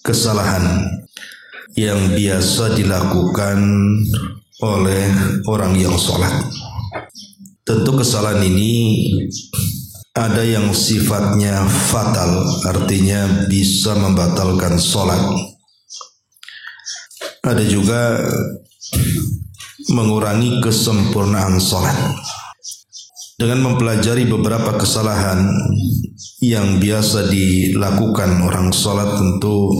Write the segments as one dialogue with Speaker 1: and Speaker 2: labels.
Speaker 1: kesalahan yang biasa dilakukan oleh orang yang sholat. Tentu kesalahan ini ada yang sifatnya fatal, artinya bisa membatalkan sholat. Ada juga mengurangi kesempurnaan sholat. Dengan mempelajari beberapa kesalahan yang biasa dilakukan orang sholat, tentu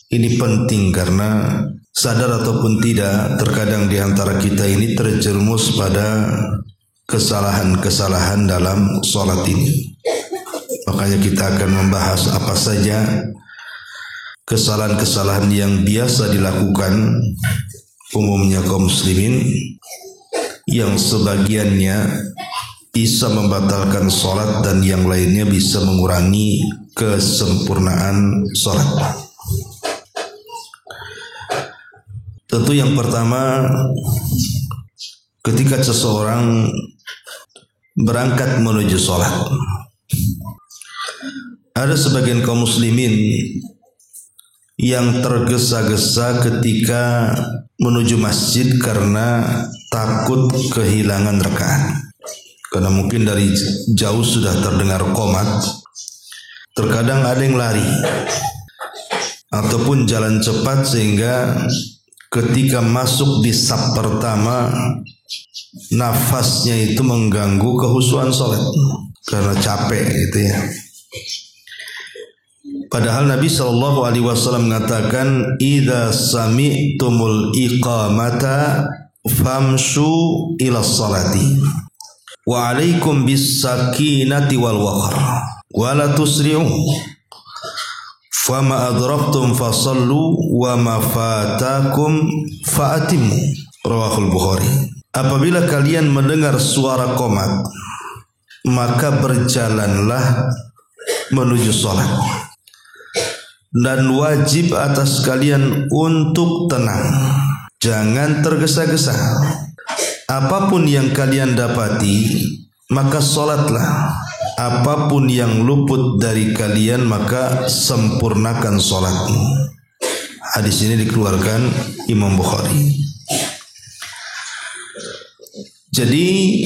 Speaker 1: ini penting karena sadar ataupun tidak, terkadang di antara kita ini terjerumus pada kesalahan-kesalahan dalam sholat ini. Makanya kita akan membahas apa saja kesalahan-kesalahan yang biasa dilakukan umumnya kaum muslimin, yang sebagiannya bisa membatalkan sholat dan yang lainnya bisa mengurangi kesempurnaan sholat. Tentu yang pertama, ketika seseorang berangkat menuju sholat, ada sebagian kaum muslimin yang tergesa-gesa ketika menuju masjid karena takut kehilangan rakaat. Karena mungkin dari jauh sudah terdengar qomat. Terkadang ada yang lari ataupun jalan cepat sehingga ketika masuk di saf pertama nafasnya itu mengganggu kehusuan sholat karena capek gitu ya. Padahal Nabi SAW mengatakan, idza sami'tumul iqamata famshu ila sholati wa alaikum bis sakinati wal waqar wa la tusri'u fama adraktum fasallu wa ma fatakum fa'atimu. Rawahul Bukhari. Apabila kalian mendengar suara qomat, maka berjalanlah menuju sholat, dan wajib atas kalian untuk tenang, jangan tergesa-gesa. Apapun yang kalian dapati, maka sholatlah. Apapun yang luput dari kalian, maka sempurnakan sholatmu. Hadis ini dikeluarkan Imam Bukhari. Jadi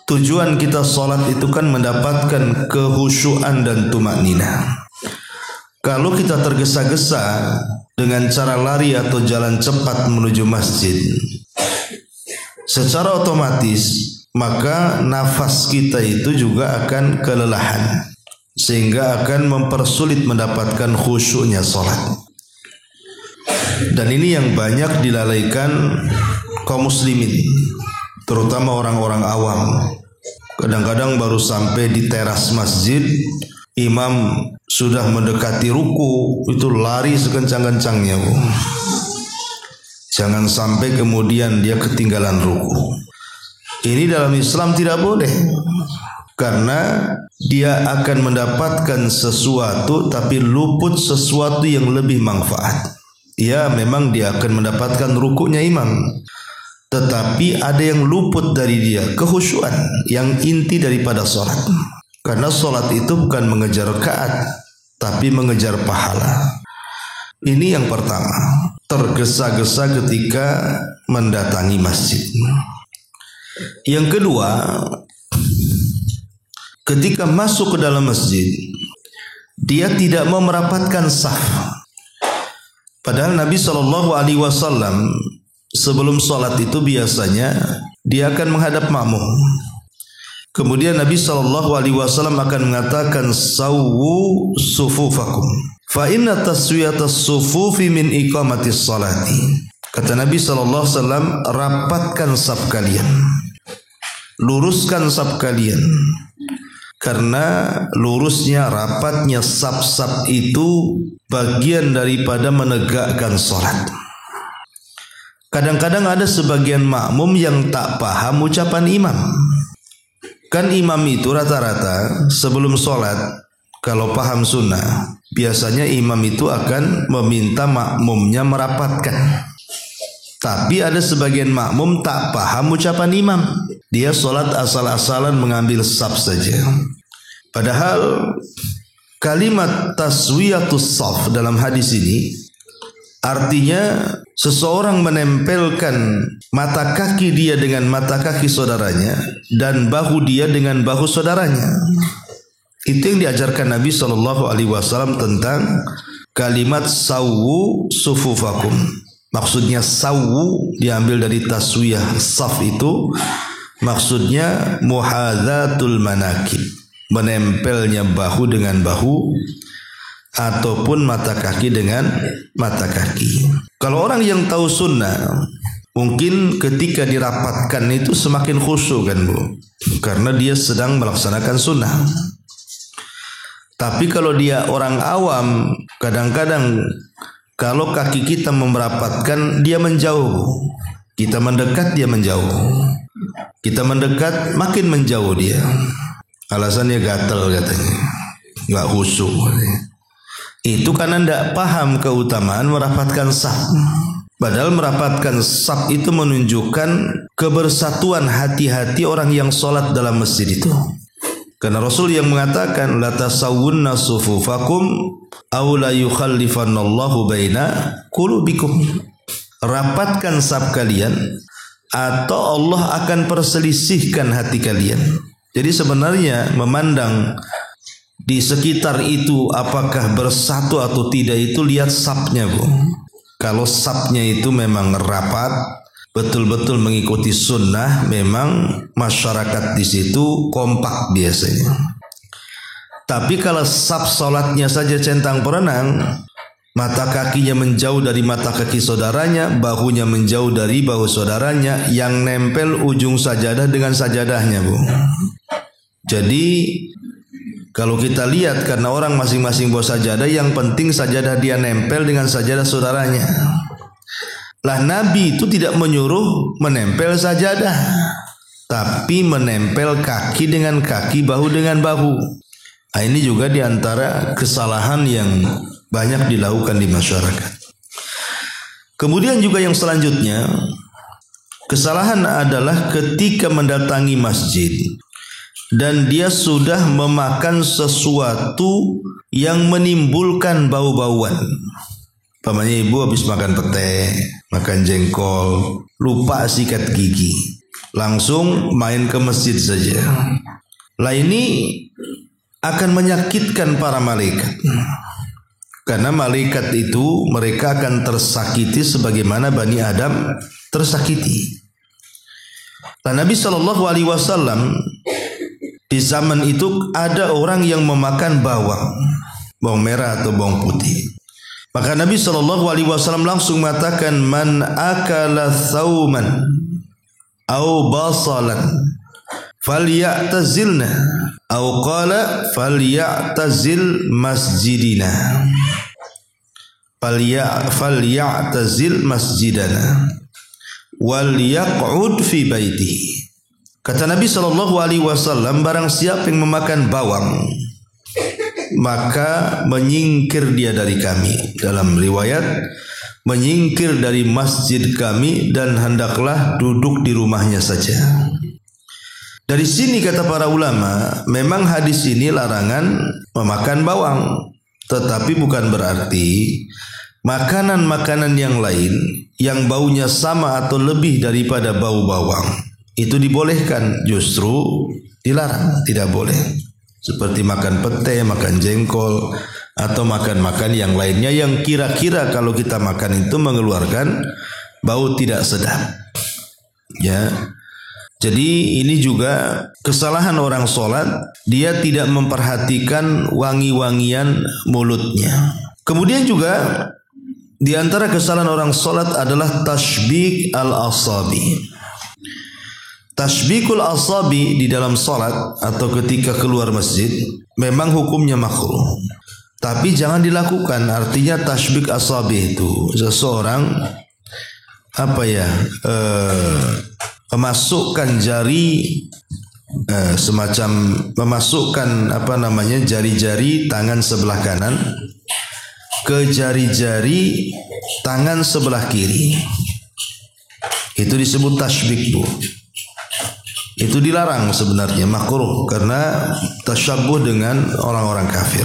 Speaker 1: tujuan kita sholat itu kan mendapatkan kehusyuan dan tumakninah. Kalau kita tergesa-gesa dengan cara lari atau jalan cepat menuju masjid, secara otomatis maka nafas kita itu juga akan kelelahan, sehingga akan mempersulit mendapatkan khusyuknya sholat. Dan ini yang banyak dilalaikan kaum muslimin, terutama orang-orang awam. Kadang-kadang baru sampai di teras masjid, imam sudah mendekati ruku, itu lari sekencang-kencangnya. Jangan sampai kemudian dia ketinggalan ruku. Ini dalam Islam tidak boleh, karena dia akan mendapatkan sesuatu tapi luput sesuatu yang lebih manfaat. Ya, memang dia akan mendapatkan rukunya imam, tetapi ada yang luput dari dia, kehusyuan yang inti daripada sholat. Karena sholat itu bukan mengejar rakaat, tapi mengejar pahala. Ini yang pertama, tergesa-gesa ketika mendatangi masjid. Yang kedua, ketika masuk ke dalam masjid, dia tidak mau merapatkan saf. Padahal Nabi SAW sebelum sholat itu biasanya dia akan menghadap makmum. Kemudian Nabi SAW akan mengatakan, sawwu sufufakum fa inna taswiyatas sufufi min iqamatis salati. Kata Nabi SAW, rapatkan saf kalian, luruskan saf kalian, karena lurusnya, rapatnya saf-saf itu bagian daripada menegakkan sholat. Kadang-kadang ada sebagian makmum yang tak paham ucapan imam. Kan imam itu rata-rata sebelum sholat, kalau paham sunnah, biasanya imam itu akan meminta makmumnya merapatkan. Tapi ada sebagian makmum tak paham ucapan imam. Dia sholat asal-asalan mengambil saf saja. Padahal kalimat taswiyatus shaf dalam hadis ini artinya seseorang menempelkan mata kaki dia dengan mata kaki saudaranya dan bahu dia dengan bahu saudaranya. Itu yang diajarkan Nabi SAW tentang kalimat sawu sufufakum. Maksudnya sawu diambil dari taswiyah saf, itu maksudnya muhadzatul manakib, menempelnya bahu dengan bahu ataupun mata kaki dengan mata kaki. Kalau orang yang tahu sunnah, mungkin ketika dirapatkan itu semakin khusyuk kan Bu, karena dia sedang melaksanakan sunnah. Tapi kalau dia orang awam, kadang-kadang kalau kaki kita merapatkan dia menjauh, kita mendekat dia menjauh, kita mendekat makin menjauh dia. Alasannya gatal katanya, nggak khusyuk. Itu karena tidak paham keutamaan merapatkan saf. Padahal merapatkan saf itu menunjukkan kebersatuan hati-hati orang yang sholat dalam masjid itu. Karena Rasul yang mengatakan la tasawwunna sufufakum aw la yukhallifannallahu baina qulubikum. Rapatkan saf kalian atau Allah akan perselisihkan hati kalian. Jadi sebenarnya memandang di sekitar itu apakah bersatu atau tidak itu lihat safnya Bu. Kalau safnya itu memang rapat, betul-betul mengikuti sunnah, memang masyarakat di situ kompak biasanya. Tapi kalau saf sholatnya saja centang perenang, mata kakinya menjauh dari mata kaki saudaranya, bahunya menjauh dari bahu saudaranya, yang nempel ujung sajadah dengan sajadahnya Bu. Jadi kalau kita lihat, karena orang masing-masing bawa sajadah, yang penting sajadah dia nempel dengan sajadah saudaranya. Lah Nabi itu tidak menyuruh menempel sajadah, tapi menempel kaki dengan kaki, bahu dengan bahu. Nah, ini juga diantara kesalahan yang banyak dilakukan di masyarakat. Kemudian juga yang selanjutnya, kesalahan adalah ketika mendatangi masjid dan dia sudah memakan sesuatu yang menimbulkan bau-bauan. Pamannya ibu habis makan pete, makan jengkol, lupa sikat gigi, langsung main ke masjid saja. Lah ini akan menyakitkan para malaikat. Karena malaikat itu mereka akan tersakiti sebagaimana Bani Adam tersakiti. Nah, Nabi SAW di zaman itu ada orang yang memakan bawang merah atau bawang putih. Maka Nabi SAW langsung mengatakan, man akala thawman au basalan falyatazilna au qala falyatazil masjidina, falyatazil masjidana wal yaq'ud fi baitihi. Kata Nabi SAW, barang siapa yang memakan bawang, maka menyingkir dia dari kami. Dalam riwayat, menyingkir dari masjid kami dan hendaklah duduk di rumahnya saja. Dari sini kata para ulama, memang hadis ini larangan memakan bawang, tetapi bukan berarti makanan-makanan yang lain yang baunya sama atau lebih daripada bau bawang itu dibolehkan, justru dilarang, tidak boleh. Seperti makan pete, makan jengkol, atau makan-makan yang lainnya yang kira-kira kalau kita makan itu mengeluarkan bau tidak sedap. Ya. Jadi ini juga kesalahan orang sholat, dia tidak memperhatikan wangi-wangian mulutnya. Kemudian juga di antara kesalahan orang sholat adalah tashbik al-asabi. Tashbikul asabi di dalam salat atau ketika keluar masjid memang hukumnya makruh, tapi jangan dilakukan. Artinya tashbik asabi itu seseorang memasukkan jari semacam memasukkan jari-jari tangan sebelah kanan ke jari-jari tangan sebelah kiri. Itu disebut tashbik Bu. Itu dilarang sebenarnya, makruh, karena tasyabuh dengan orang-orang kafir.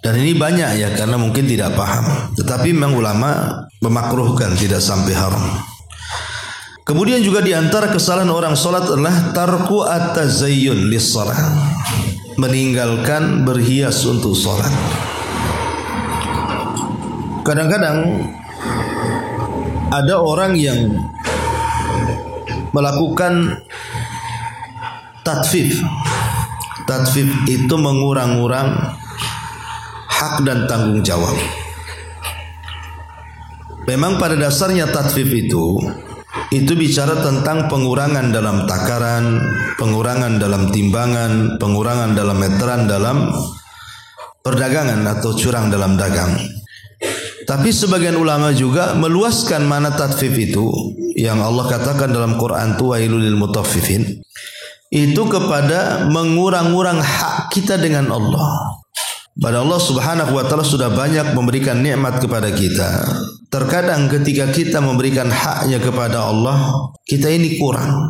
Speaker 1: Dan ini banyak ya, karena mungkin tidak paham. Tetapi memang ulama memakruhkan, tidak sampai haram. Kemudian juga di antara kesalahan orang salat adalah tarku at-tazayyun lis-shalah, meninggalkan berhias untuk salat. Kadang-kadang ada orang yang melakukan tatfif. Tatfif itu mengurang-urang hak dan tanggung jawab. Memang pada dasarnya tatfif itu bicara tentang pengurangan dalam takaran, pengurangan dalam timbangan, pengurangan dalam meteran dalam perdagangan atau curang dalam dagang. Tapi sebagian ulama juga meluaskan mana tatfif itu, yang Allah katakan dalam Quran tu wailul lil mutaffifin, itu kepada mengurang-urang hak kita dengan Allah. Pada Allah Subhanahu wa taala sudah banyak memberikan nikmat kepada kita. Terkadang ketika kita memberikan haknya kepada Allah, kita ini kurang.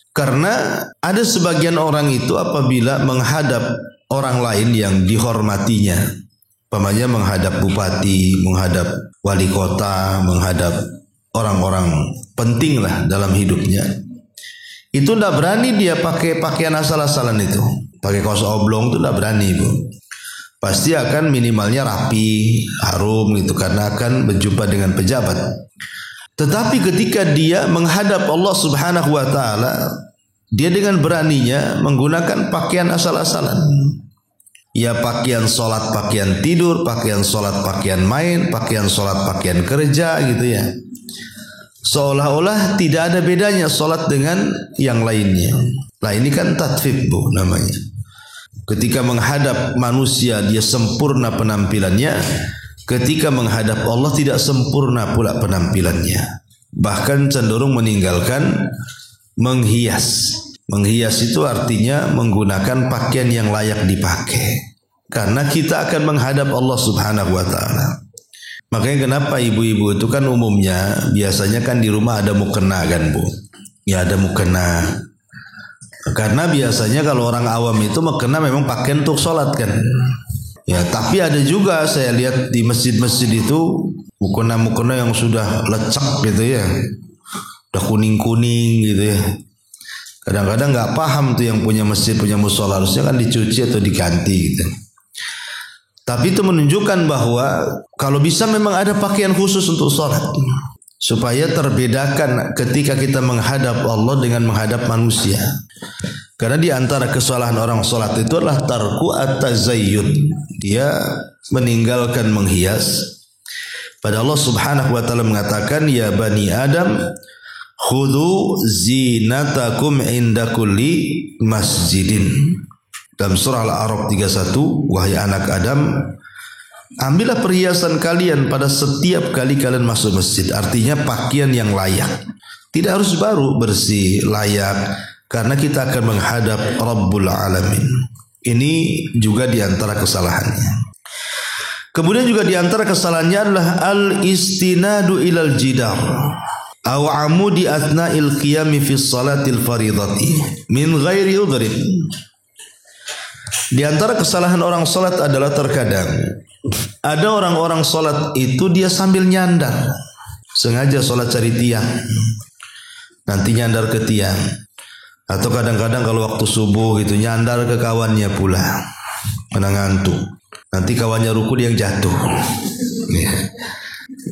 Speaker 1: Karena ada sebagian orang itu apabila menghadap orang lain yang dihormatinya, umpamanya menghadap bupati, menghadap wali kota, menghadap orang-orang penting lah dalam hidupnya, itu tidak berani dia pakai pakaian asal-asalan itu, pakai kaos oblong itu tidak berani, Bu. Pasti akan minimalnya rapi, harum gitu, karena akan berjumpa dengan pejabat. Tetapi ketika dia menghadap Allah Subhanahu wa taala, dia dengan beraninya menggunakan pakaian asal-asalan. Ya pakaian sholat, pakaian tidur, pakaian sholat, pakaian main, pakaian sholat, pakaian kerja gitu ya. Seolah-olah tidak ada bedanya sholat dengan yang lainnya. Nah ini kan tatfif, Bu, namanya. Ketika menghadap manusia dia sempurna penampilannya, ketika menghadap Allah tidak sempurna pula penampilannya. Bahkan cenderung meninggalkan menghias. Menghias itu artinya menggunakan pakaian yang layak dipakai. Karena kita akan menghadap Allah Subhanahu wa taala. Makanya kenapa ibu-ibu itu kan umumnya biasanya kan di rumah ada mukena kan, Bu. Ya ada mukena. Karena biasanya kalau orang awam itu mukena memang pakaian untuk sholat kan. Ya, tapi ada juga saya lihat di masjid-masjid itu mukena-mukena yang sudah lecek gitu ya. Udah kuning-kuning gitu ya. Kadang-kadang nggak paham tuh yang punya masjid, punya musola, harusnya kan dicuci atau diganti gitu. Tapi itu menunjukkan bahwa kalau bisa memang ada pakaian khusus untuk sholat, supaya terbedakan ketika kita menghadap Allah dengan menghadap manusia. Karena di antara kesalahan orang sholat itu adalah tarku at-tazayyun. Dia meninggalkan menghias. Pada Allah Subhanahu wa taala mengatakan, ya bani Adam, khudhu zinatakum inda kulli masjidin. Dalam surah Al-A'raf 31, wahai anak Adam, ambillah perhiasan kalian pada setiap kali kalian masuk masjid. Artinya pakaian yang layak. Tidak harus baru, bersih, layak. Karena kita akan menghadap Rabbul Alamin. Ini juga diantara kesalahannya. Kemudian juga diantara kesalahannya adalah al-istinadu ilal jidar aw amudi athna'il qiyami fi salatil faridati min ghairi udhrin. Di antara kesalahan orang salat adalah terkadang ada orang-orang salat itu dia sambil nyandar, sengaja salat cari tiang, nanti nyandar ke tiang, atau kadang-kadang kalau waktu subuh gitu nyandar ke kawannya pula, karena ngantuk, nanti kawannya ruku dia yang jatuh.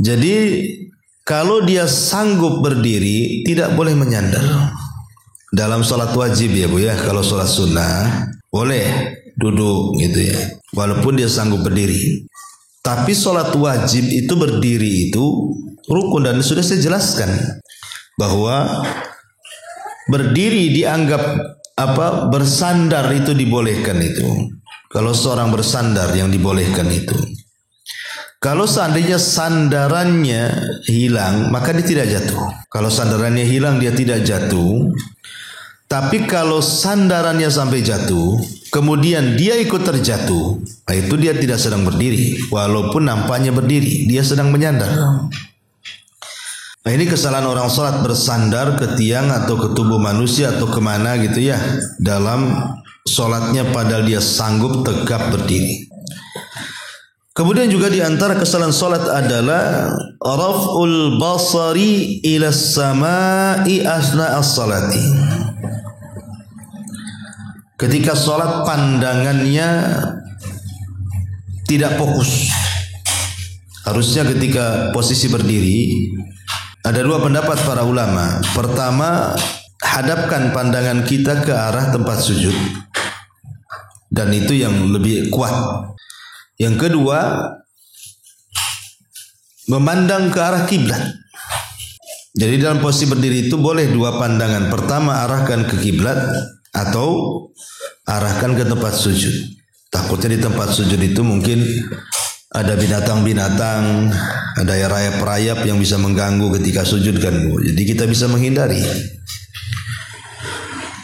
Speaker 1: Jadi kalau dia sanggup berdiri tidak boleh menyandar. Dalam salat wajib ya, Bu ya, kalau salat sunnah boleh duduk gitu ya, walaupun dia sanggup berdiri. Tapi sholat wajib itu berdiri itu rukun, dan sudah saya jelaskan bahwa berdiri dianggap bersandar itu dibolehkan itu. Kalau seorang bersandar yang dibolehkan itu. Kalau seandainya sandarannya hilang, maka dia tidak jatuh. Kalau sandarannya hilang dia tidak jatuh. Tapi kalau sandarannya sampai jatuh, kemudian dia ikut terjatuh, nah itu dia tidak sedang berdiri. Walaupun nampaknya berdiri, dia sedang menyandar. Nah ini kesalahan orang sholat, bersandar ke tiang atau ke tubuh manusia atau kemana gitu ya, dalam sholatnya padahal dia sanggup tegap berdiri. Kemudian juga di antara kesalahan salat adalah raf'ul basari ila samai asna as-salati. Ketika salat pandangannya tidak fokus. Harusnya ketika posisi berdiri ada dua pendapat para ulama. Pertama, hadapkan pandangan kita ke arah tempat sujud. Dan itu yang lebih kuat. Yang kedua, memandang ke arah kiblat. Jadi dalam posisi berdiri itu boleh dua pandangan. Pertama, arahkan ke kiblat atau arahkan ke tempat sujud. Takutnya di tempat sujud itu mungkin ada binatang-binatang, ada rayap-rayap yang bisa mengganggu ketika sujud kan. Jadi kita bisa menghindari.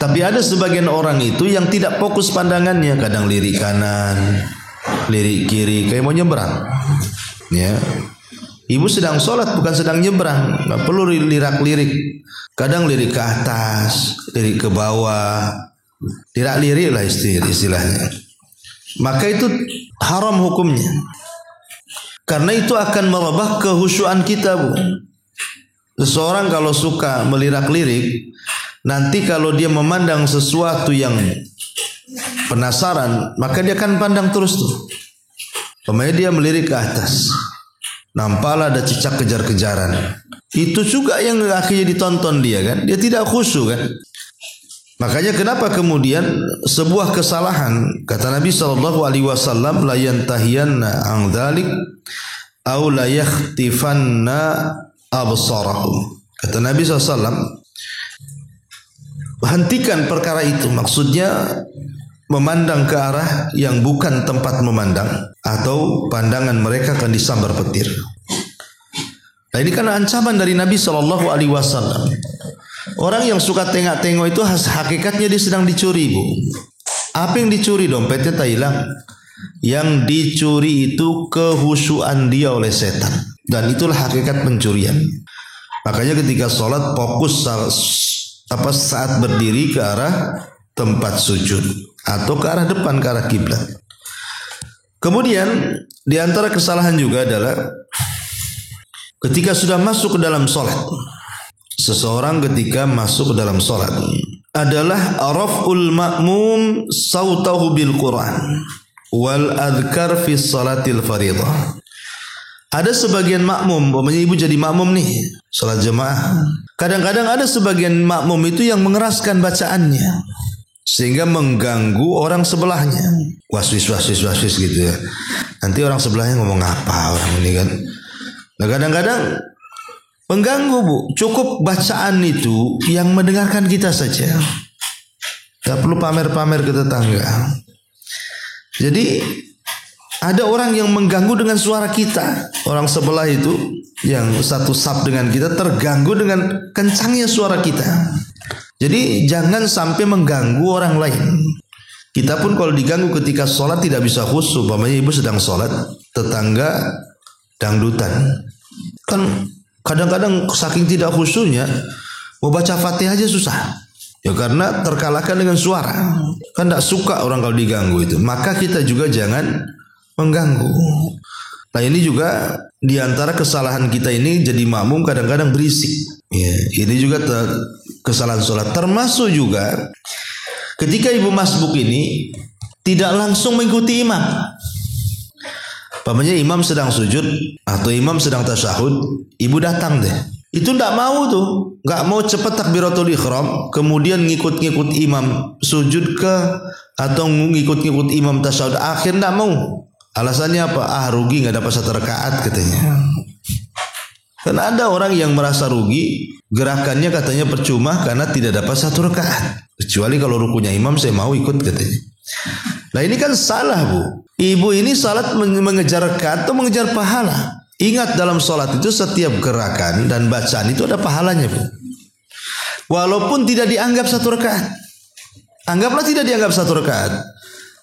Speaker 1: Tapi ada sebagian orang itu yang tidak fokus pandangannya, kadang lirik kanan, lirik kiri, kayak mau nyebrang. Ya. Ibu sedang sholat bukan sedang nyebrang, nggak perlu lirik. Kadang lirik ke atas, lirik ke bawah, lirik lah istilahnya. Maka itu haram hukumnya. Karena itu akan merubah kehusyuan kita, Bu. Seseorang kalau suka melirik-lirik, nanti kalau dia memandang sesuatu yang penasaran, maka dia akan pandang terus tuh. Pemain dia melirik ke atas, nampaklah ada cicak kejar-kejaran. Itu juga yang akhirnya ditonton dia kan. Dia tidak khusyuk kan. Makanya kenapa kemudian sebuah kesalahan kata Nabi SAW, la yantahiyanna an dzalik aw la yakhtifanna absarahum. Kata Nabi SAW, hentikan perkara itu. Maksudnya memandang ke arah yang bukan tempat memandang, atau pandangan mereka akan disambar petir. Nah ini kan ancaman dari Nabi SAW. Orang yang suka tengok-tengok itu hakikatnya dia sedang dicuri, Bu. Apa yang dicuri? Dompetnya tak hilang. Yang dicuri itu kehusyuan dia oleh setan. Dan itulah hakikat pencurian. Makanya ketika sholat fokus saat berdiri ke arah tempat sujud atau ke arah depan, ke arah kiblat. Kemudian di antara kesalahan juga adalah ketika sudah masuk ke dalam sholat. Seseorang ketika masuk ke dalam sholat adalah raf'ul ma'mum sautahu bil Quran wal adhkar fi salatil faridah. Ada sebagian makmum, umpamanya ibu jadi makmum nih, sholat jemaah. Kadang-kadang ada sebagian makmum itu yang mengeraskan bacaannya sehingga mengganggu orang sebelahnya. Waswis gitu ya. Nanti orang sebelahnya ngomong apa orang ini kan. Nah kadang-kadang mengganggu, Bu. Cukup bacaan itu yang mendengarkan kita saja. Gak perlu pamer-pamer ke tetangga. Jadi ada orang yang mengganggu dengan suara kita. Orang sebelah itu yang satu saf dengan kita terganggu dengan kencangnya suara kita. Jadi jangan sampai mengganggu orang lain. Kita pun kalau diganggu ketika sholat tidak bisa khusyuk. Umpamanya ibu sedang sholat, tetangga dangdutan. Kan kadang-kadang saking tidak khusyuknya mau baca Fatihah aja susah. Ya karena terkalahkan dengan suara. Kan tidak suka orang kalau diganggu itu. Maka kita juga jangan mengganggu. Nah ini juga diantara kesalahan kita ini jadi makmum kadang-kadang berisik. Ya, ini juga kesalahan sholat. Termasuk juga ketika ibu masbuk ini tidak langsung mengikuti imam. Pamannya imam sedang sujud atau imam sedang tasyahud, ibu datang deh. Itu tidak mau tuh, nggak mau cepat takbiratul ihram, kemudian ngikut-ngikut imam sujud ke atau ngikut-ngikut imam tasyahud. Akhir tidak mau. Alasannya apa? Rugi nggak dapat satu rakaat katanya. Dan ada orang yang merasa rugi, gerakannya katanya percuma karena tidak dapat satu rakaat. Kecuali kalau rukunya imam saya mau ikut katanya. Nah ini kan salah, Bu. Ibu ini salat mengejar rakaat atau mengejar pahala. Ingat dalam salat itu setiap gerakan dan bacaan itu ada pahalanya, Bu. Walaupun tidak dianggap satu rakaat. Anggaplah tidak dianggap satu rakaat.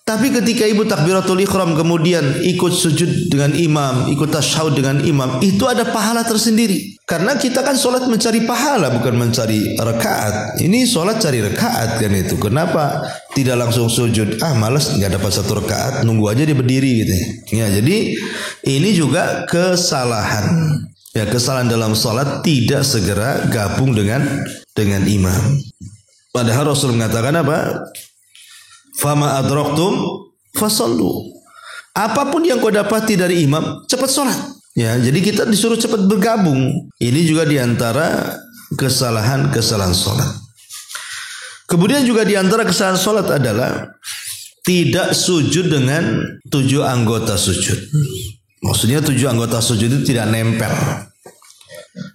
Speaker 1: Tapi ketika ibu takbiratul ihram kemudian ikut sujud dengan imam, ikut tasyahud dengan imam, itu ada pahala tersendiri. Karena kita kan sholat mencari pahala, bukan mencari rakaat. Ini sholat cari rakaat kan itu. Kenapa tidak langsung sujud? Malas nggak dapat satu rakaat, nunggu aja dia berdiri gitu. Ya, jadi ini juga kesalahan. Ya, kesalahan dalam sholat tidak segera gabung dengan imam. Padahal Rasul mengatakan apa? Fama adraktum fasallu. Apapun yang kau dapati dari imam, cepat sholat. Ya, jadi kita disuruh cepat bergabung. Ini juga diantara kesalahan-kesalahan sholat. Kemudian juga diantara kesalahan sholat adalah tidak sujud dengan 7 anggota sujud. Maksudnya 7 anggota sujud itu tidak nempel.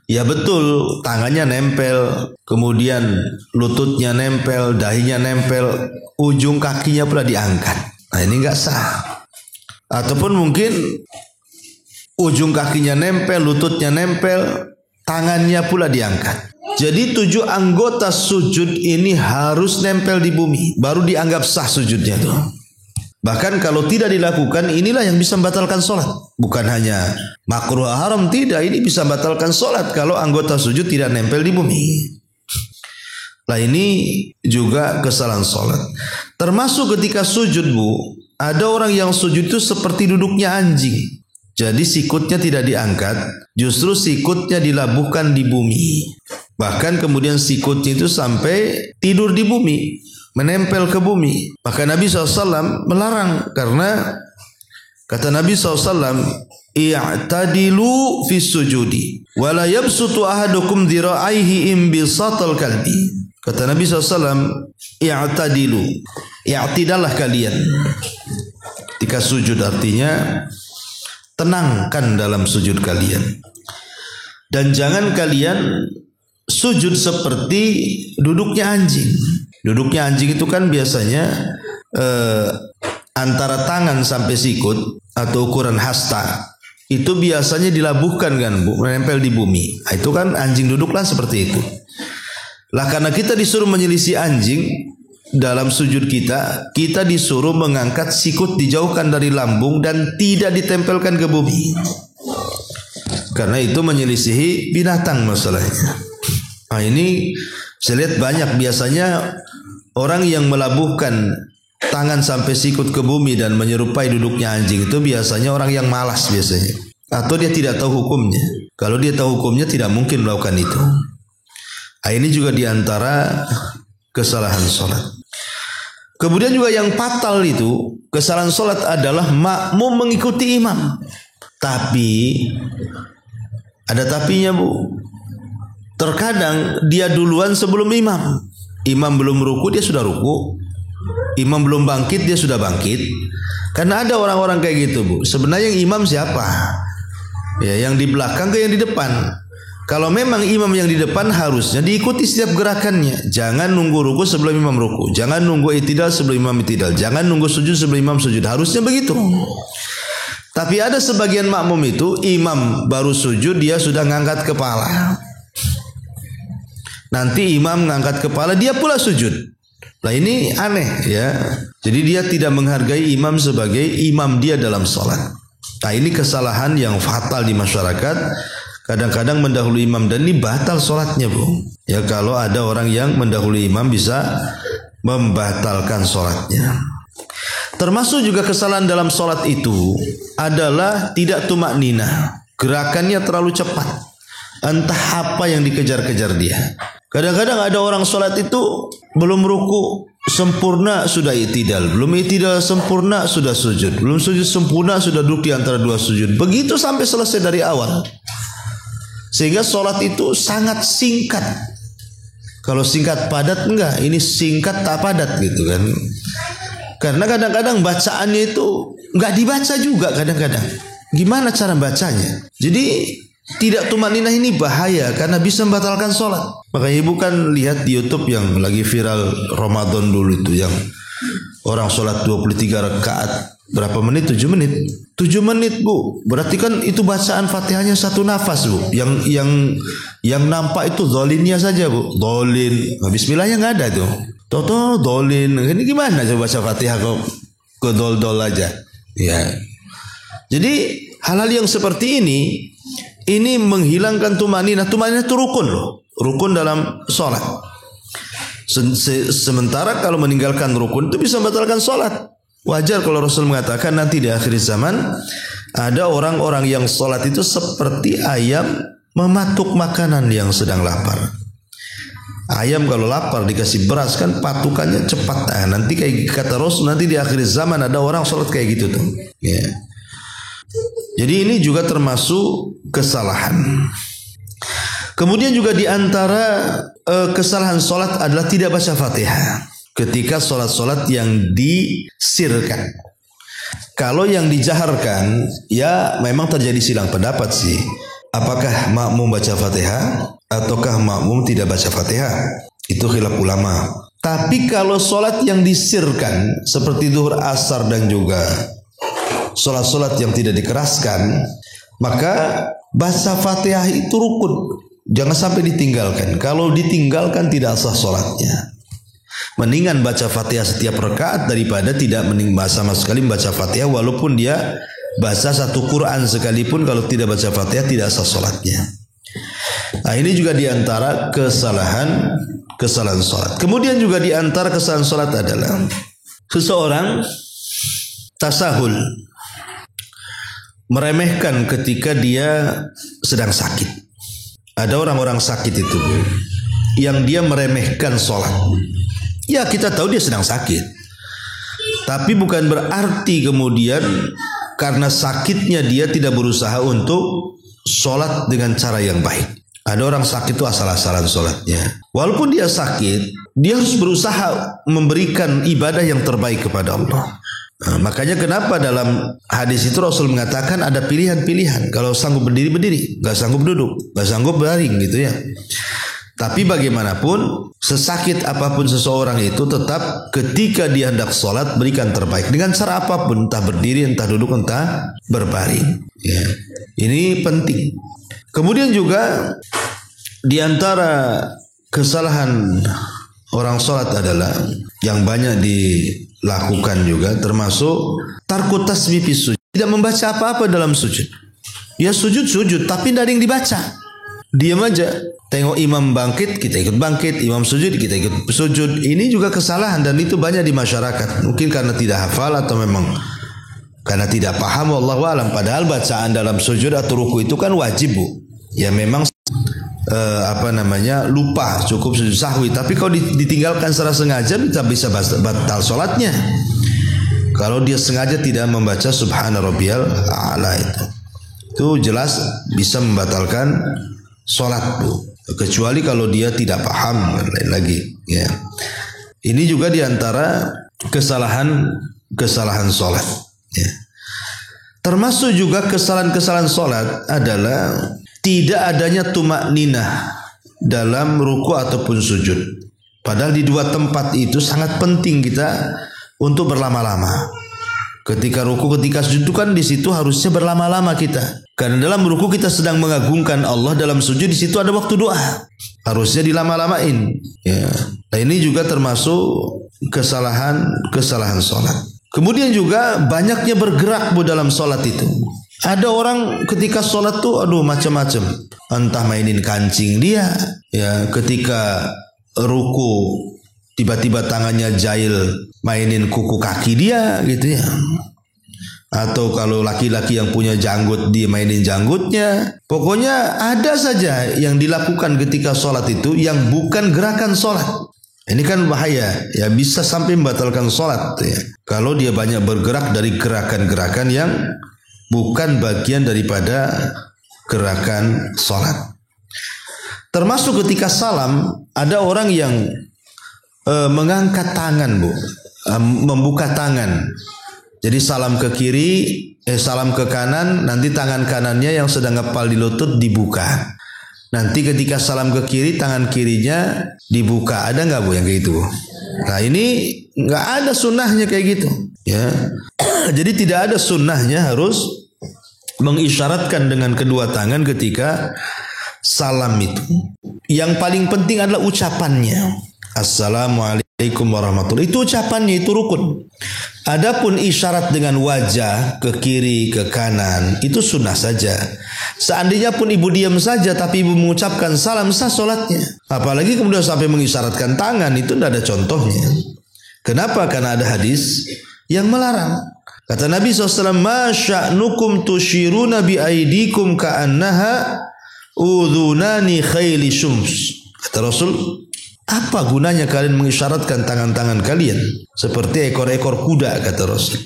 Speaker 1: Ya betul, tangannya nempel, kemudian lututnya nempel, dahinya nempel, ujung kakinya pula diangkat. Nah ini nggak sah. Ataupun mungkin ujung kakinya nempel, lututnya nempel, tangannya pula diangkat. Jadi 7 anggota sujud ini harus nempel di bumi, baru dianggap sah sujudnya tuh. Bahkan kalau tidak dilakukan, inilah yang bisa membatalkan sholat. Bukan hanya makruh haram, tidak. Ini bisa membatalkan sholat kalau anggota sujud tidak nempel di bumi. Nah ini juga kesalahan sholat. Termasuk ketika sujud bu, ada orang yang sujud itu seperti duduknya anjing. Jadi sikutnya tidak diangkat, justru sikutnya dilabuhkan di bumi. Bahkan kemudian sikutnya itu sampai tidur di bumi, menempel ke bumi. Maka Nabi SAW melarang, karena kata Nabi SAW, i'tadilu fis sujudi wa la yabsutu ahadukum dhira'aihi imbisatal kalbi. Kata Nabi SAW, i'tadilu, i'tidallah kalian ketika sujud, artinya tenangkan dalam sujud kalian. Dan jangan kalian sujud seperti duduknya anjing. Duduknya anjing itu kan biasanya antara tangan sampai sikut atau ukuran hasta itu biasanya dilabuhkan kan bu, menempel di bumi. Nah, itu kan anjing duduk lah seperti itu. Lah karena kita disuruh menyelisih anjing dalam sujud kita disuruh mengangkat sikut, dijauhkan dari lambung dan tidak ditempelkan ke bumi. Karena itu menyelisihi binatang masalahnya. Nah ini saya lihat banyak biasanya orang yang melabuhkan tangan sampai sikut ke bumi dan menyerupai duduknya anjing itu biasanya orang yang malas biasanya. Atau dia tidak tahu hukumnya. Kalau dia tahu hukumnya tidak mungkin melakukan itu. Nah, ini juga diantara kesalahan sholat. Kemudian juga yang fatal itu, kesalahan sholat adalah makmum mengikuti imam. Tapi, ada tapinya bu. Terkadang dia duluan sebelum imam. Imam belum ruku, dia sudah ruku. Imam belum bangkit, dia sudah bangkit. Karena ada orang-orang kayak gitu bu. Sebenarnya yang imam siapa? Ya, yang di belakang ke yang di depan. Kalau memang imam yang di depan harusnya diikuti setiap gerakannya. Jangan nunggu ruku sebelum imam ruku. Jangan nunggu itidal sebelum imam itidal. Jangan nunggu sujud sebelum imam sujud. Harusnya begitu. Tapi ada sebagian makmum itu imam baru sujud dia sudah ngangkat kepala. Nanti imam ngangkat kepala dia pula sujud. Nah ini aneh ya. Jadi dia tidak menghargai imam sebagai imam dia dalam sholat. Nah ini kesalahan yang fatal di masyarakat. Kadang-kadang mendahului imam dan ini batal sholatnya bu. Ya kalau ada orang yang mendahului imam bisa membatalkan sholatnya. Termasuk juga kesalahan dalam sholat itu adalah tidak tumak nina. Gerakannya terlalu cepat. Entah apa yang dikejar-kejar dia. Kadang-kadang ada orang sholat itu belum ruku sempurna sudah itidal, belum itidal sempurna sudah sujud, belum sujud sempurna sudah duduk di antara dua sujud. Begitu sampai selesai dari awal. Sehingga sholat itu sangat singkat. Kalau singkat padat enggak, ini singkat tak padat gitu kan. Karena kadang-kadang bacaannya itu enggak dibaca juga kadang-kadang. Gimana cara bacanya? Jadi tidak tumaninah ini bahaya karena bisa membatalkan sholat. Makanya ibu kan lihat di YouTube yang lagi viral Ramadan dulu itu, yang orang sholat 23 rakaat berapa menit? 7 menit. 7 menit bu. Berarti kan itu bacaan Fatihahnya satu nafas bu. Yang nampak itu dolinnya saja bu. Dolin. Nah, bismillahnya nggak ada tuh. Toto dolin. Ini gimana coba baca Fatihah kok Kedol-dol aja. Ya. Jadi hal-hal yang seperti ini menghilangkan tumaninah. Tumaninah itu rukun loh. Rukun dalam sholat. Sementara kalau meninggalkan rukun itu bisa membatalkan sholat. Wajar kalau Rasul mengatakan nanti di akhir zaman ada orang-orang yang sholat itu seperti ayam mematuk makanan yang sedang lapar. Ayam kalau lapar dikasih beras kan patukannya cepat. Nah, nanti kayak kata Rasul nanti di akhir zaman ada orang sholat kayak gitu tuh. Ya. Jadi ini juga termasuk kesalahan. Kemudian juga di antara kesalahan sholat adalah tidak baca Fatihah ketika sholat-sholat yang disirkan. Kalau yang dijaharkan, ya memang terjadi silang pendapat sih. Apakah makmum baca Fatihah ataukah makmum tidak baca Fatihah? Itu khilaf ulama. Tapi kalau sholat yang disirkan seperti zuhur, asar dan juga sholat-sholat yang tidak dikeraskan, maka baca Fatihah itu rukun. Jangan sampai ditinggalkan. Kalau ditinggalkan tidak sah sholatnya. Mendingan baca Fatihah setiap rakaat daripada tidak sama sekali membaca Fatihah, walaupun dia baca satu Quran sekalipun, kalau tidak baca Fatihah tidak sah sholatnya. Nah, ini juga diantara kesalahan sholat. Kemudian juga diantara kesalahan sholat adalah seseorang tasahul, meremehkan ketika dia sedang sakit. Ada orang-orang sakit itu yang dia meremehkan sholat. Ya kita tahu dia sedang sakit, tapi bukan berarti kemudian karena sakitnya dia tidak berusaha untuk sholat dengan cara yang baik. Ada orang sakit itu asal-asalan sholatnya. Walaupun dia sakit, dia harus berusaha memberikan ibadah yang terbaik kepada Allah. Nah, makanya kenapa dalam hadis itu Rasul mengatakan ada pilihan-pilihan. Kalau sanggup berdiri, gak sanggup duduk, gak sanggup baring gitu ya. Tapi bagaimanapun sesakit apapun seseorang itu tetap ketika dia hendak sholat berikan terbaik dengan cara apapun, entah berdiri, entah duduk, entah berbaring. Ya. Ini penting. Kemudian juga di antara kesalahan orang sholat adalah yang banyak dilakukan juga termasuk tarku tasbih fi sujud. Tidak membaca apa-apa dalam sujud. Ya sujud tapi tidak ada yang dibaca. Diam aja. Tengok imam bangkit, kita ikut bangkit. Imam sujud, kita ikut sujud. Ini juga kesalahan dan itu banyak di masyarakat. Mungkin karena tidak hafal atau memang karena tidak paham, wallahu alam. Padahal bacaan dalam sujud atau ruku itu kan wajib, Bu. Ya memang lupa, cukup sujud sahwi. Tapi kalau ditinggalkan secara sengaja bisa batal sholatnya. Kalau dia sengaja tidak membaca subhana rabbiyal a'la itu jelas bisa membatalkan sholat, Bu. Kecuali kalau dia tidak paham dan lain lagi. Ya. Ini juga diantara kesalahan sholat. Ya. Termasuk juga kesalahan sholat adalah tidak adanya tumakninah dalam ruku ataupun sujud. Padahal di dua tempat itu sangat penting kita untuk berlama-lama. Ketika ruku, ketika sujud itu kan di situ harusnya berlama-lama kita. Karena dalam ruku kita sedang mengagungkan Allah, dalam sujud di situ ada waktu doa. Harusnya dilama-lamain. Ya. Nah, ini juga termasuk kesalahan sholat. Kemudian juga banyaknya bergerak, Bu, dalam sholat itu. Ada orang ketika sholat tuh macam-macam. Entah mainin kancing dia, ya, ketika ruku tiba-tiba tangannya jahil mainin kuku kaki dia gitu ya. Atau kalau laki-laki yang punya janggut dia mainin janggutnya. Pokoknya ada saja yang dilakukan ketika sholat itu yang bukan gerakan sholat. Ini kan bahaya, ya bisa sampai membatalkan sholat ya. Kalau dia banyak bergerak dari gerakan-gerakan yang bukan bagian daripada gerakan sholat. Termasuk ketika salam, ada orang yang mengangkat tangan, Bu, membuka tangan. Jadi salam ke kiri, salam ke kanan, nanti tangan kanannya yang sedang ngepal di lutut dibuka. Nanti ketika salam ke kiri, tangan kirinya dibuka. Ada nggak, Bu, yang kayak gitu? Nah, ini nggak ada sunnahnya kayak gitu. Ya, jadi tidak ada sunnahnya harus mengisyaratkan dengan kedua tangan ketika salam itu. Yang paling penting adalah ucapannya. Assalamualaikum. Assalamualaikum warahmatullahi. Itu ucapannya, itu rukun. Adapun isyarat dengan wajah ke kiri ke kanan itu sunnah saja. Seandainya pun ibu diam saja tapi ibu mengucapkan salam, sah solatnya. Apalagi kemudian sampai mengisyaratkan tangan, itu tidak ada contohnya. Kenapa? Karena ada hadis yang melarang. Kata Nabi SAW, ma sya'nukum tushiruna bi aidikum ka'annaha udhunani khayli syums. Kata Rasul, apa gunanya kalian mengisyaratkan tangan-tangan kalian seperti ekor-ekor kuda, kata Rasul.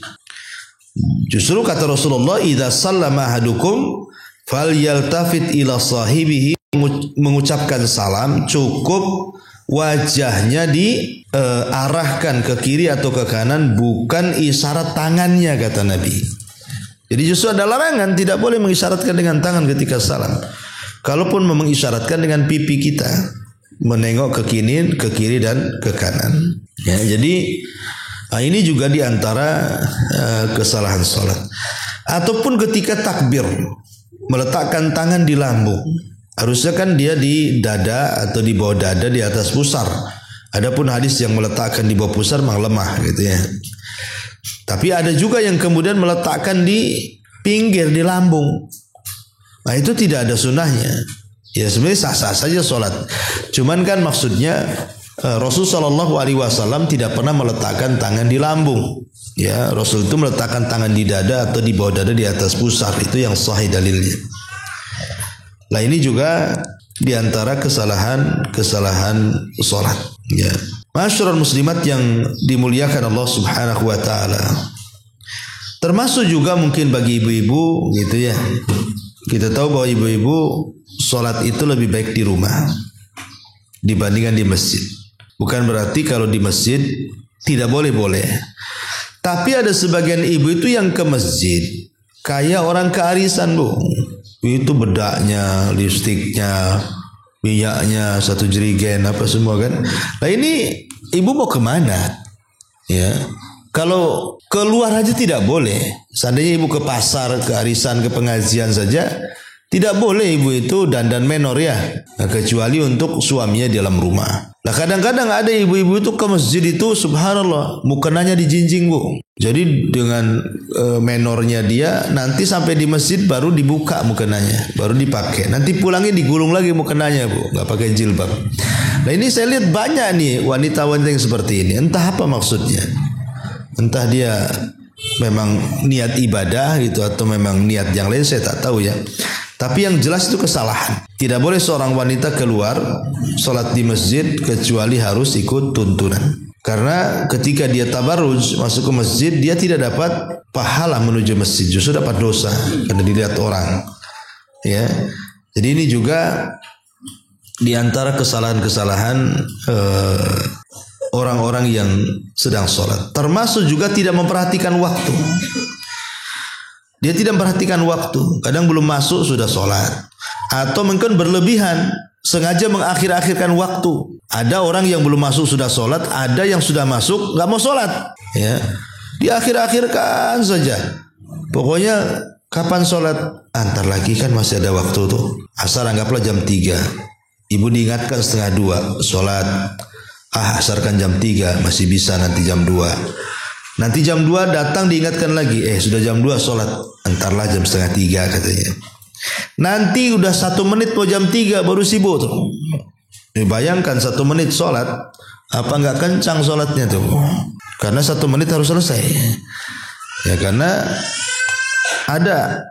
Speaker 1: Justru kata Rasulullah, idza sallama ahadukum falyaltafit ila sahibihi, mengucapkan salam cukup wajahnya diarahkan ke kiri atau ke kanan, bukan isyarat tangannya, kata Nabi. Jadi justru ada larangan, tidak boleh mengisyaratkan dengan tangan ketika salam. Kalaupun mengisyaratkan dengan pipi kita, menengok ke kiri dan ke kanan. Ya, jadi ini juga diantara kesalahan sholat. Ataupun ketika takbir, meletakkan tangan di lambung. Harusnya kan dia di dada atau di bawah dada, di atas pusar. Adapun hadis yang meletakkan di bawah pusar memang lemah gitu ya. Tapi ada juga yang kemudian meletakkan di pinggir, di lambung. Nah itu tidak ada sunnahnya. Ya sebenarnya sah-sah saja sholat. Cuman kan maksudnya Rasulullah SAW tidak pernah meletakkan tangan di lambung. Ya, Rasul itu meletakkan tangan di dada atau di bawah dada, di atas pusar. Itu yang sahih dalilnya. Nah ini juga diantara kesalahan sholat. Ya, masyarul muslimat yang dimuliakan Allah Subhanahu Wa Taala. Termasuk juga mungkin bagi ibu-ibu gitu ya. Kita tahu bahwa ibu-ibu sholat itu lebih baik di rumah dibandingkan di masjid. Bukan berarti kalau di masjid tidak boleh. Tapi ada sebagian ibu itu yang ke masjid kayak orang kearisan, Bu. Itu bedaknya, lipstiknya, minyaknya, satu jerigen apa semua kan. Nah ini ibu mau kemana? Ya, kalau keluar aja tidak boleh. Seandainya ibu ke pasar, ke arisan, ke pengajian saja, tidak boleh ibu itu dandan menor ya. Nah, kecuali untuk suaminya di dalam rumah. Nah kadang-kadang ada ibu-ibu itu ke masjid itu subhanallah mukenanya dijinjing, Bu. Jadi dengan menornya dia nanti sampai di masjid baru dibuka mukenanya, baru dipakai. Nanti pulangnya digulung lagi mukenanya, Bu. Gak pakai jilbab. Nah ini saya lihat banyak nih wanita-wanita yang seperti ini. Entah apa maksudnya. Entah dia memang niat ibadah gitu atau memang niat yang lain, saya tak tahu ya. Tapi yang jelas itu kesalahan. Tidak boleh seorang wanita keluar sholat di masjid kecuali harus ikut tuntunan. Karena ketika dia tabarruj masuk ke masjid, dia tidak dapat pahala menuju masjid, justru dapat dosa karena dilihat orang. Ya, jadi ini juga diantara kesalahan-kesalahan orang-orang yang sedang sholat. Termasuk juga tidak memperhatikan waktu. Dia tidak memperhatikan waktu. Kadang belum masuk sudah sholat. Atau mungkin berlebihan, sengaja mengakhir-akhirkan waktu. Ada orang yang belum masuk sudah sholat, ada yang sudah masuk nggak mau sholat. Ya, diakhir-akhirkan saja. Pokoknya kapan sholat? Antar lagi kan masih ada waktu tuh. Asar anggaplah jam 3. Ibu diingatkan 1:30 sholat. Asarkan jam 3, masih bisa nanti jam 2. Nanti jam 2 datang diingatkan lagi, sudah jam 2 sholat, antarlah jam 2:30 katanya. Nanti udah 1 menit mau jam 3 baru sibuk tuh. Bayangkan 1 menit sholat, apa nggak kencang sholatnya tuh? Karena 1 menit harus selesai. Ya karena ada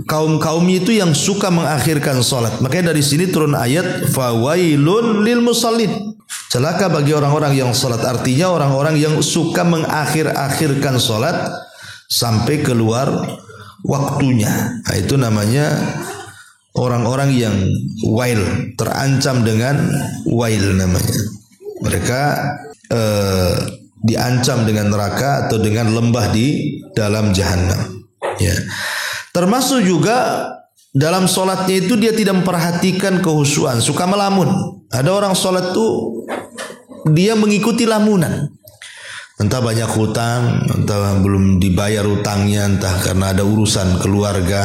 Speaker 1: kaum itu yang suka mengakhirkan sholat. Makanya dari sini turun ayat fawailun lil musallin. Celaka bagi orang-orang yang sholat. Artinya orang-orang yang suka mengakhir-akhirkan sholat sampai keluar waktunya. Nah, itu namanya orang-orang yang wail, terancam dengan wail namanya. Mereka diancam dengan neraka atau dengan lembah di dalam jahanam. Ya. Termasuk juga dalam sholatnya itu dia tidak memperhatikan kehusuan, suka melamun. Ada orang sholat tuh dia mengikuti lamunan. Entah banyak hutang, entah belum dibayar hutangnya, entah karena ada urusan keluarga,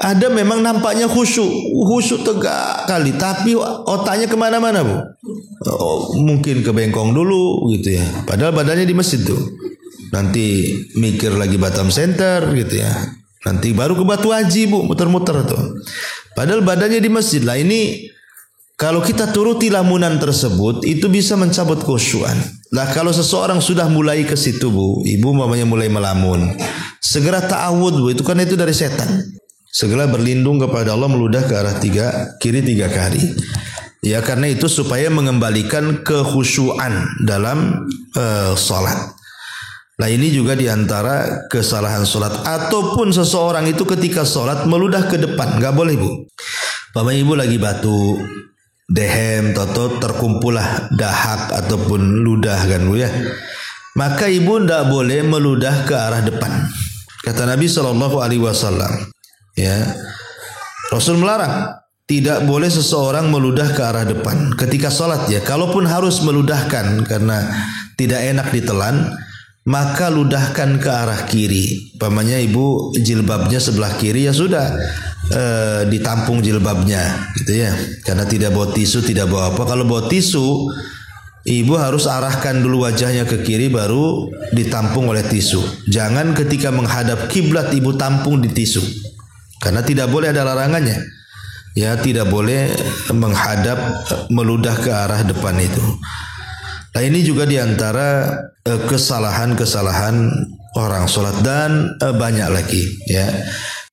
Speaker 1: Ada memang nampaknya khusyuk tegak kali, tapi otaknya kemana-mana bu. Mungkin ke bengkong dulu gitu ya. Padahal badannya di masjid tuh. Nanti mikir lagi Batam Center gitu ya. Nanti baru ke Batu Haji bu, muter-muter tuh. Padahal badannya di masjid lah. Ini kalau kita turuti lamunan tersebut itu bisa mencabut khusyuan. Nah kalau seseorang sudah mulai ke situ bu, ibu mamanya mulai melamun, segera ta'awud bu, itu karena itu dari setan. Segera berlindung kepada Allah, meludah ke arah kiri 3 kali. Ya karena itu supaya mengembalikan kekhusyuan dalam salat. Nah ini juga diantara kesalahan salat. Ataupun seseorang itu ketika salat meludah ke depan, nggak boleh bu. Bapak ibu lagi batu dehem, toto terkumpullah dahak ataupun ludah kan bu ya. Maka ibu tidak boleh meludah ke arah depan. Kata Nabi SAW. Ya, Rasul melarang, tidak boleh seseorang meludah ke arah depan ketika sholat ya. Kalaupun harus meludahkan karena tidak enak ditelan, maka ludahkan ke arah kiri. Pamannya ibu jilbabnya sebelah kiri ya sudah, ditampung jilbabnya gitu ya. Karena tidak bawa tisu, tidak bawa apa. Kalau bawa tisu, ibu harus arahkan dulu wajahnya ke kiri baru ditampung oleh tisu. Jangan ketika menghadap kiblat ibu tampung di tisu. Karena tidak boleh, ada larangannya. Ya, tidak boleh menghadap, meludah ke arah depan itu. Nah, ini juga diantara kesalahan-kesalahan orang sholat dan banyak lagi. Ya.